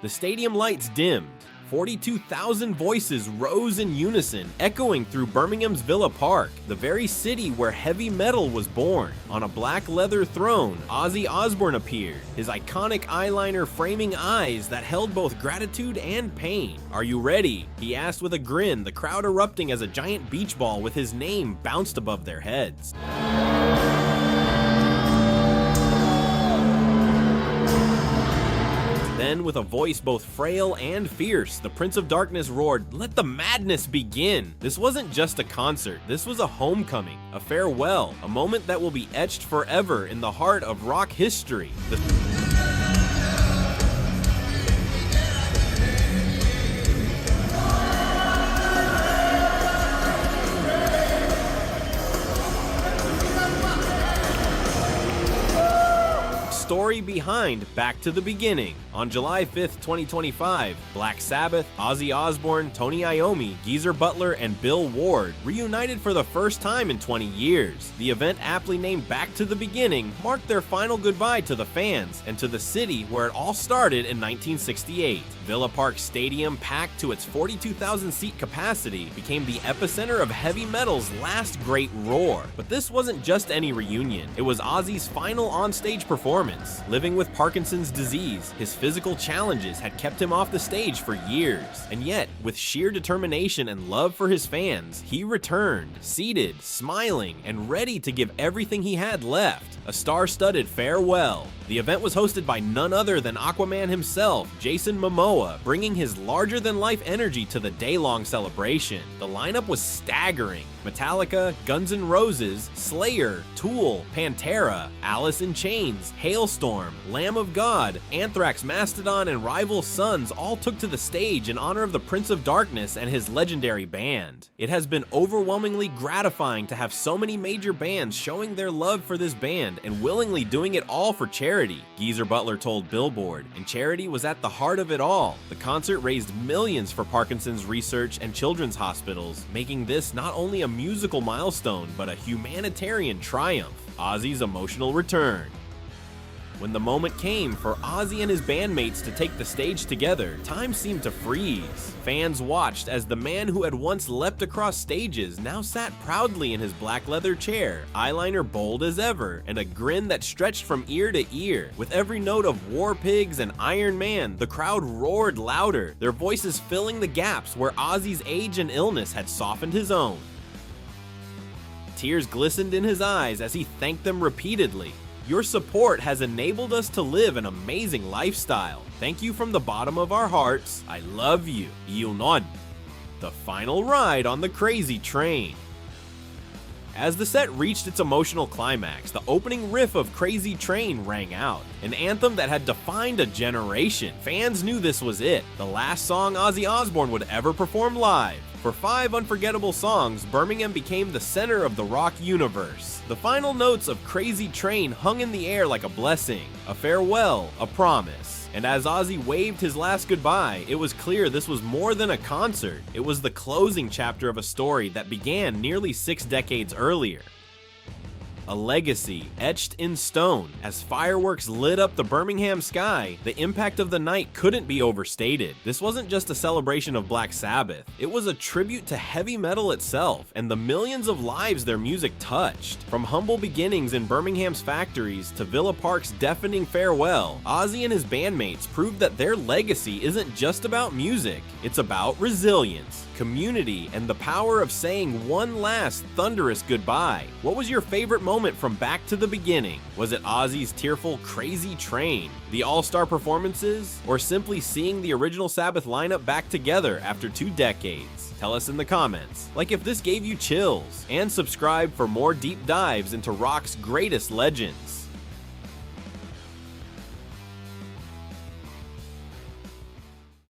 The stadium lights dimmed. 42,000 voices rose in unison, echoing through Birmingham's Villa Park, the very city where heavy metal was born. On a black leather throne, Ozzy Osbourne appeared, his iconic eyeliner framing eyes that held both gratitude and pain. "Are you ready?" he asked with a grin, the crowd erupting as a giant beach ball with his name bounced above their heads. Then, with a voice both frail and fierce, the Prince of Darkness roared, "Let the madness begin!" This wasn't just a concert, this was a homecoming, a farewell, a moment that will be etched forever in the heart of rock history. Story behind Back to the Beginning. On July 5th, 2025, Black Sabbath, Ozzy Osbourne, Tony Iommi, Geezer Butler, and Bill Ward reunited for the first time in 20 years. The event, aptly named Back to the Beginning, marked their final goodbye to the fans and to the city where it all started in 1968. Villa Park Stadium, packed to its 42,000-seat capacity, became the epicenter of heavy metal's last great roar. But this wasn't just any reunion. It was Ozzy's final on-stage performance. Living with Parkinson's disease, his physical challenges had kept him off the stage for years. And yet, with sheer determination and love for his fans, he returned, seated, smiling, and ready to give everything he had left. A star-studded farewell. The event was hosted by none other than Aquaman himself, Jason Momoa, bringing his larger-than-life energy to the day-long celebration. The lineup was staggering. Metallica, GunsNRoses, Slayer, Tool, Pantera, Alice in Chains, Halestorm, Lamb of God, Anthrax, Mastodon, and Rival Sons all took to the stage in honor of the Prince of Darkness and his legendary band. It has been overwhelmingly gratifying to have so many major bands showing their love for this band and willingly doing it all for charity, Geezer Butler told Billboard, and charity was at the heart of it all. The concert raised millions for Parkinson's research and children's hospitals, making this not only a musical milestone, but a humanitarian triumph. Ozzy's emotional return. When the moment came for Ozzy and his bandmates to take the stage together, time seemed to freeze. Fans watched as the man who had once leapt across stages now sat proudly in his black leather chair, eyeliner bold as ever, and a grin that stretched from ear to ear. With every note of War Pigs and Iron Man, the crowd roared louder, their voices filling the gaps where Ozzy's age and illness had softened his own. Tears glistened in his eyes as he thanked them repeatedly. "Your support has enabled us to live an amazing lifestyle. Thank you from the bottom of our hearts. I love you. Yunod." The final ride on the Crazy Train. As the set reached its emotional climax, the opening riff of Crazy Train rang out, an anthem that had defined a generation. Fans knew this was it, the last song Ozzy Osbourne would ever perform live. For 5 unforgettable songs, Birmingham became the center of the rock universe. The final notes of Crazy Train hung in the air like a blessing, a farewell, a promise. And as Ozzy waved his last goodbye, it was clear this was more than a concert. It was the closing chapter of a story that began nearly 6 decades earlier. A legacy etched in stone. As fireworks lit up the Birmingham sky, the impact of the night couldn't be overstated. This wasn't just a celebration of Black Sabbath, it was a tribute to heavy metal itself and the millions of lives their music touched. From humble beginnings in Birmingham's factories to Villa Park's deafening farewell, Ozzy and his bandmates proved that their legacy isn't just about music, it's about resilience, community, and the power of saying one last thunderous goodbye. What was your favorite moment from Back to the Beginning? Was it Ozzy's tearful Crazy Train, the all-star performances, or simply seeing the original Sabbath lineup back together after 2 decades? Tell us in the comments. Like if this gave you chills, and subscribe for more deep dives into rock's greatest legends.